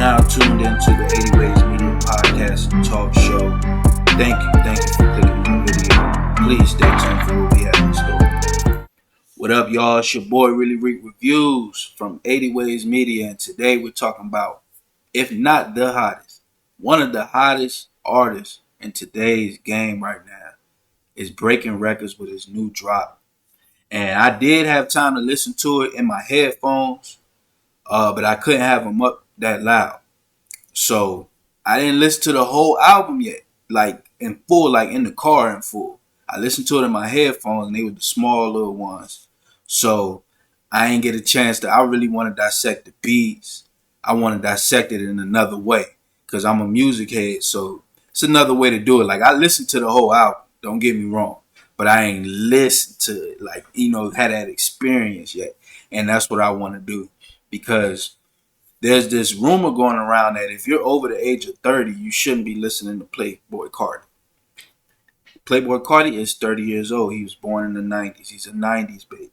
now tuned into the 80 Ways Media Podcast and Talk Show. Thank you for clicking on the video. Please stay tuned for what we have in store. What up, y'all? It's your boy Really Reek Reviews from 80 Ways Media, and today we're talking about, if not the hottest, one of the hottest artists in today's game right now is breaking records with his new drop. And I did have time to listen to it in my headphones, but I couldn't have them up that loud. So I didn't listen to the whole album yet, like in full, like in the car in full. I listened to it in my headphones, and they were the small little ones. So I ain't get a chance to. I really want to dissect the beats. I want to dissect it in another way because I'm a music head. So it's another way to do it. Like, I listened to the whole album. Don't get me wrong, but I ain't listened to it, like, had that experience yet. And that's what I want to do, because there's this rumor going around that if you're over the age of 30, you shouldn't be listening to Playboi Carti. Playboi Carti is 30 years old. He was born in the 90s. He's a 90s baby.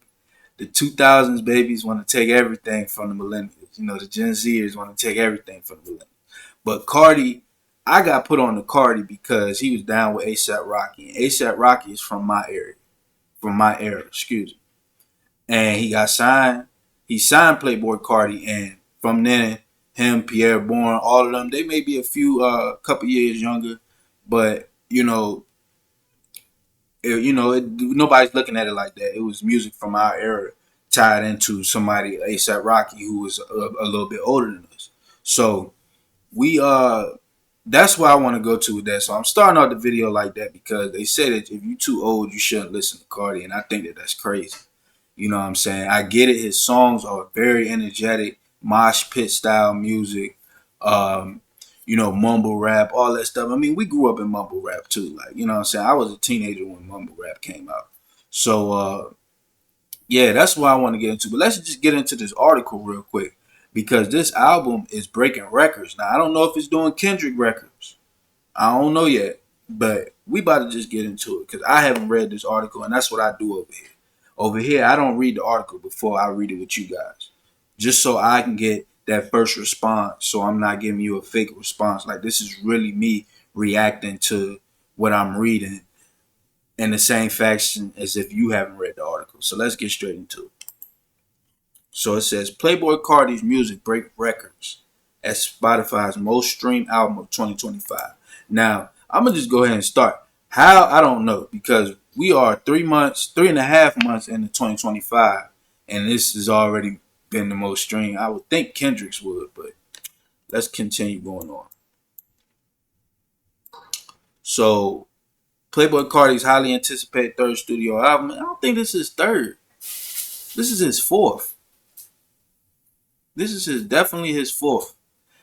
The 2000s babies want to take everything from the millennials. The Gen Zers want to take everything from the millennials. But Carti, I got put on the Carti because he was down with A$AP Rocky. And A$AP Rocky is from my era, excuse me. And he got signed. He signed Playboi Carti, and from then, him, Pierre Bourne, all of them, they may be a few, couple years younger, but nobody's looking at it like that. It was music from our era tied into somebody, A$AP Rocky, who was a little bit older than us. So that's where I want to go to with that. So I'm starting out the video like that because they say that if you're too old, you shouldn't listen to Carti, and I think that that's crazy. You know what I'm saying? I get it. His songs are very energetic, mosh pit style music, mumble rap, all that stuff. I mean, we grew up in mumble rap too. Like, you know what I'm saying? I was a teenager when mumble rap came out. So, yeah, that's what I want to get into. But let's just get into this article real quick, because this album is breaking records. Now, I don't know if it's doing Kendrick records. I don't know yet. But we about to just get into it because I haven't read this article, and that's what I do over here. Over here, I don't read the article before I read it with you guys, just so I can get that first response, so I'm not giving you a fake response. Like, this is really me reacting to what I'm reading in the same fashion as if you haven't read the article. So let's get straight into it. So it says, Playboi Carti's music break records as Spotify's most streamed album of 2025. Now, I'm going to just go ahead and start. How? I don't know, because we are 3.5 months into 2025, and this has already been the most streamed. I would think Kendrick's would, but let's continue going on. So, Playboi Carti's highly anticipated third studio album. I don't think this is third. This is his fourth. This is definitely his fourth,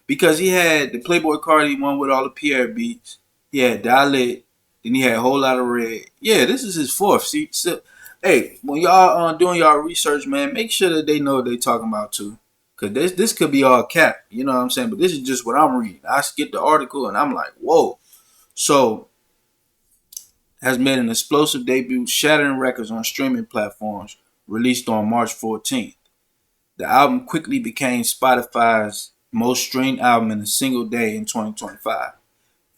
because he had the Playboi Carti one with all the Pierre beats. He had Dalit. Then he had a whole lot of Red. Yeah, this is his fourth. See, so, hey, when y'all doing y'all research, man, make sure that they know what they talking about too. Because this could be all cap. You know what I'm saying? But this is just what I'm reading. I get the article and I'm like, whoa. So, has made an explosive debut, shattering records on streaming platforms, released on March 14th. The album quickly became Spotify's most streamed album in a single day in 2025.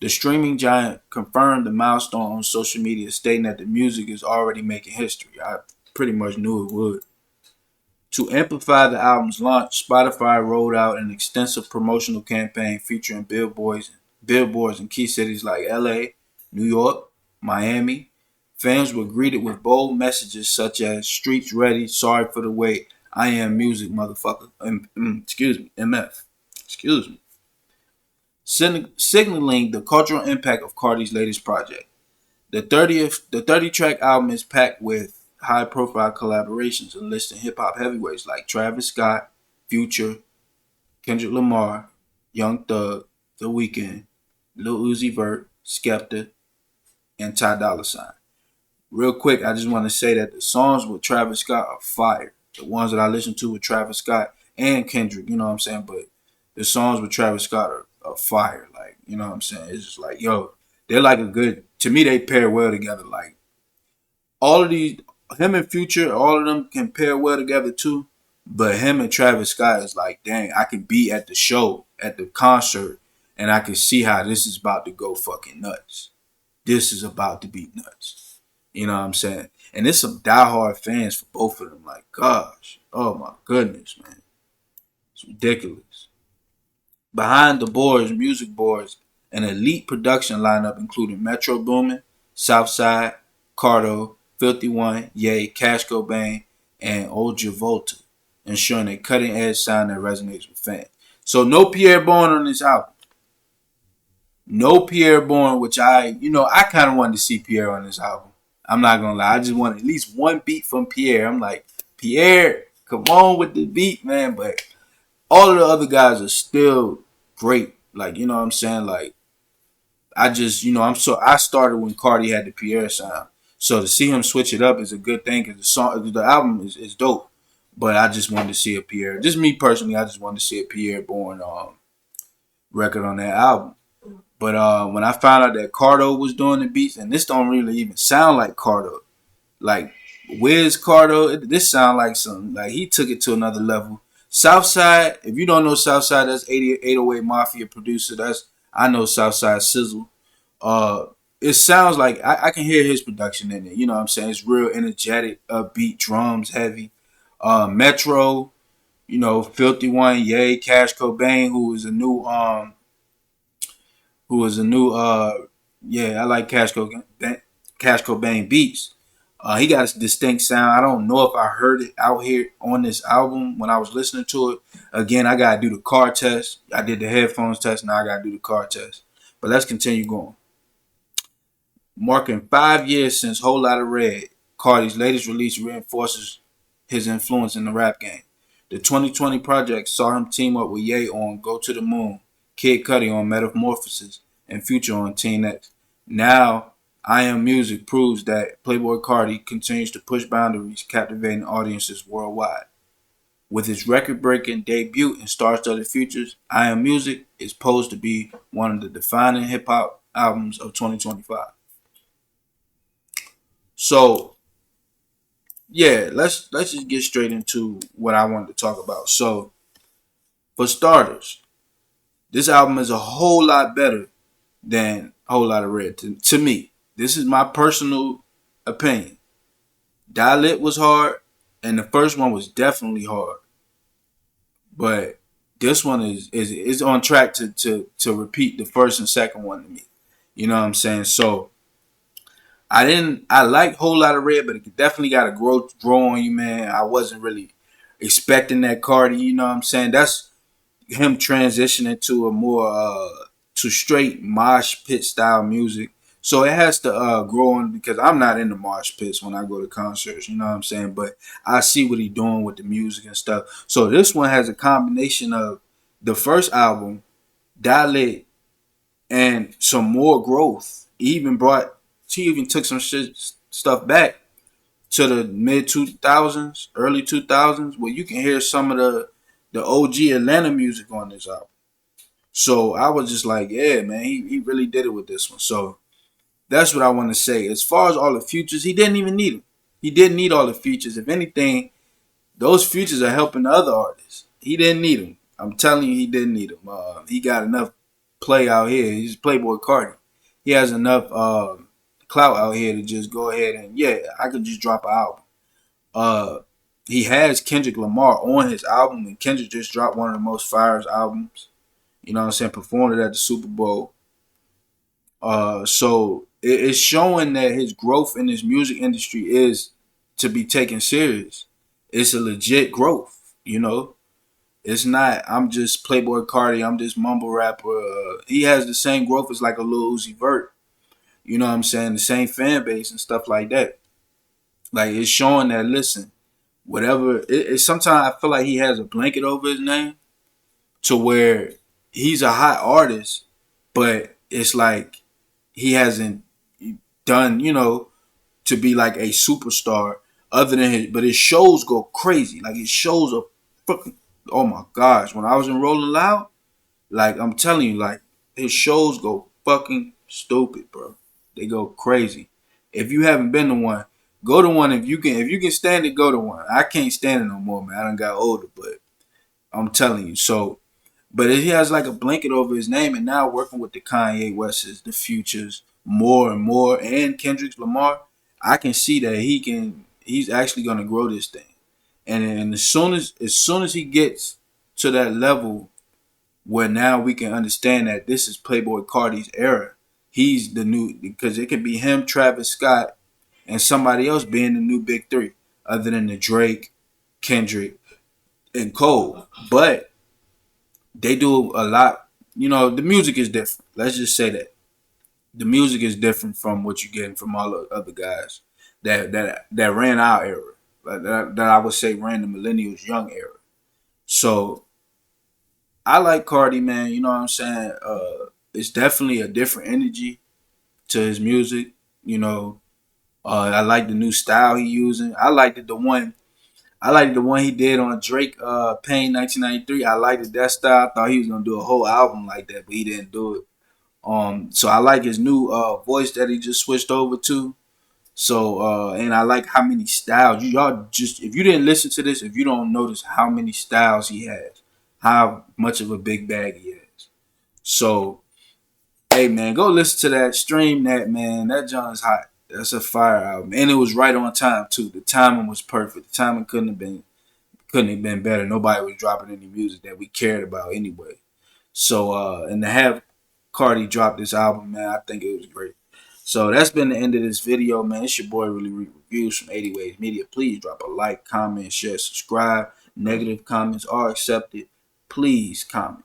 The streaming giant confirmed the milestone on social media, stating that the music is already making history. I pretty much knew it would. To amplify the album's launch, Spotify rolled out an extensive promotional campaign featuring billboards in key cities like LA, New York, Miami. Fans were greeted with bold messages such as "Streets ready, sorry for the wait, I am music, motherfucker." MF. Excuse me. Signaling the cultural impact of Carti's latest project. The 30-track album is packed with high-profile collaborations enlisting hip-hop heavyweights like Travis Scott, Future, Kendrick Lamar, Young Thug, The Weeknd, Lil Uzi Vert, Skepta, and Ty Dolla $ign. Real quick, I just want to say that the songs with Travis Scott are fire. The ones that I listen to with Travis Scott and Kendrick, you know what I'm saying? But the songs with Travis Scott are fire. Like, you know what I'm saying? It's just like, yo, they're like to me, they pair well together. Like, all of these, him and Future, all of them can pair well together too. But him and Travis Scott is like, dang, I can be at the show, at the concert, and I can see how this is about to go fucking nuts. This is about to be nuts. You know what I'm saying? And there's some diehard fans for both of them. Like, gosh, oh my goodness, man, it's ridiculous. Behind the boards, music boards, an elite production lineup including Metro Boomin, Southside, Cardo, Filthy One, Ye, Cash Cobain, and Old Travolta, ensuring a cutting edge sound that resonates with fans. So no Pierre Bourne on this album. No Pierre Bourne, which I kind of wanted to see Pierre on this album. I'm not gonna lie, I just wanted at least one beat from Pierre. I'm like, Pierre, come on with the beat, man. But all of the other guys are still great. Like, you know what I'm saying? Like, I just, I started when Carti had the Pierre sound. So to see him switch it up is a good thing because the album is dope. But I just wanted to see a Pierre. Just me personally, I just wanted to see a Pierre Bourne record on that album. But when I found out that Cardo was doing the beats, and this don't really even sound like Cardo. Like, Wiz Cardo, this sound like something. Like, he took it to another level. Southside, if you don't know Southside, that's 808 Mafia producer. I know Southside Sizzle. It sounds like I can hear his production in it. You know what I'm saying? It's real energetic, upbeat, drums heavy. Metro, Filthy One, Ye, Cash Cobain, I like Cash Cobain beats. He got a distinct sound. I don't know if I heard it out here on this album when I was listening to it. Again, I gotta do the car test. I did the headphones test. Now I gotta do the car test. But let's continue going. Marking 5 years since Whole Lotta Red, Carti's latest release reinforces his influence in the rap game. The 2020 project saw him team up with Ye on Go to the Moon, Kid Cudi on Metamorphosis, and Future on Teen X. Now, I Am Music proves that Playboi Carti continues to push boundaries, captivating audiences worldwide. With its record-breaking debut in Star-Studded Futures, I Am Music is posed to be one of the defining hip-hop albums of 2025. So, yeah, let's just get straight into what I wanted to talk about. So, for starters, this album is a whole lot better than Whole Lotta Red to me. This is my personal opinion. Die Lit was hard, and the first one was definitely hard. But this one is on track to repeat the first and second one to me. You know what I'm saying? So I like Whole Lotta Red, but it definitely got to grow on you, man. I wasn't really expecting that Carti, you know what I'm saying? That's him transitioning to a more to straight mosh pit style music. So it has to grow on because I'm not in the mosh pits when I go to concerts, you know what I'm saying? But I see what he's doing with the music and stuff. So this one has a combination of the first album, Dilate, and some more growth. She even took some stuff back to the mid 2000s, early 2000s, where you can hear some of the OG Atlanta music on this album. So I was just like, yeah, man, he really did it with this one. So that's what I want to say. As far as all the features, he didn't even need them. He didn't need all the features. If anything, those features are helping the other artists. He didn't need them. I'm telling you, he didn't need them. He got enough play out here. He's Playboi Carti. He has enough clout out here to just go ahead and, yeah, I could just drop an album. He has Kendrick Lamar on his album, and Kendrick just dropped one of the most fire albums. You know what I'm saying? Performed it at the Super Bowl. So it's showing that his growth in this music industry is to be taken serious. It's a legit growth, you know. It's not, I'm just Playboi Carti, I'm just mumble rapper. He has the same growth as like a Lil Uzi Vert. You know what I'm saying? The same fan base and stuff like that. Like, it's showing that, listen, whatever, sometimes I feel like he has a blanket over his name to where he's a hot artist, but it's like he hasn't done, to be like a superstar other than but his shows go crazy. Like, his shows are fucking, oh my gosh. When I was in Rolling Loud, like, I'm telling you, like, his shows go fucking stupid, bro. They go crazy. If you haven't been to one, Go to one if you can stand it, go to one. I can't stand it no more, man. I done got older, but I'm telling you. So, but he has like a blanket over his name, and now working with the Kanye West's, the Futures, more and more, and Kendrick Lamar, I can see that he's actually gonna grow this thing. And as soon as he gets to that level where now we can understand that this is Playboi Carti's era. He's the new, because it could be him, Travis Scott, and somebody else being the new big three, other than the Drake, Kendrick, and Cole. But they do a lot. You know, the music is different. Let's just say that the music is different from what you're getting from all the other guys that ran our era, that I would say ran the millennials young era. So I like Cardi, man. You know what I'm saying? It's definitely a different energy to his music. You know, I like the new style he using. I liked the one he did on Drake, Pain 1993. I liked that style. I thought he was gonna do a whole album like that, but he didn't do it. So I like his new voice that he just switched over to. So and I like how many styles. Y'all just, if you didn't listen to this, if you don't notice how many styles he has, how much of a big bag he has. So hey man, go listen to that, stream that, man. That John's hot. That's a fire album, and it was right on time too. The timing was perfect. The timing couldn't have been better. Nobody was dropping any music that we cared about anyway. So and to have Cardi drop this album, man, I think it was great. So that's been the end of this video, man. It's your boy Really Reviews from 80 Ways Media. Please drop a like, comment, share, subscribe. Negative comments are accepted. Please comment.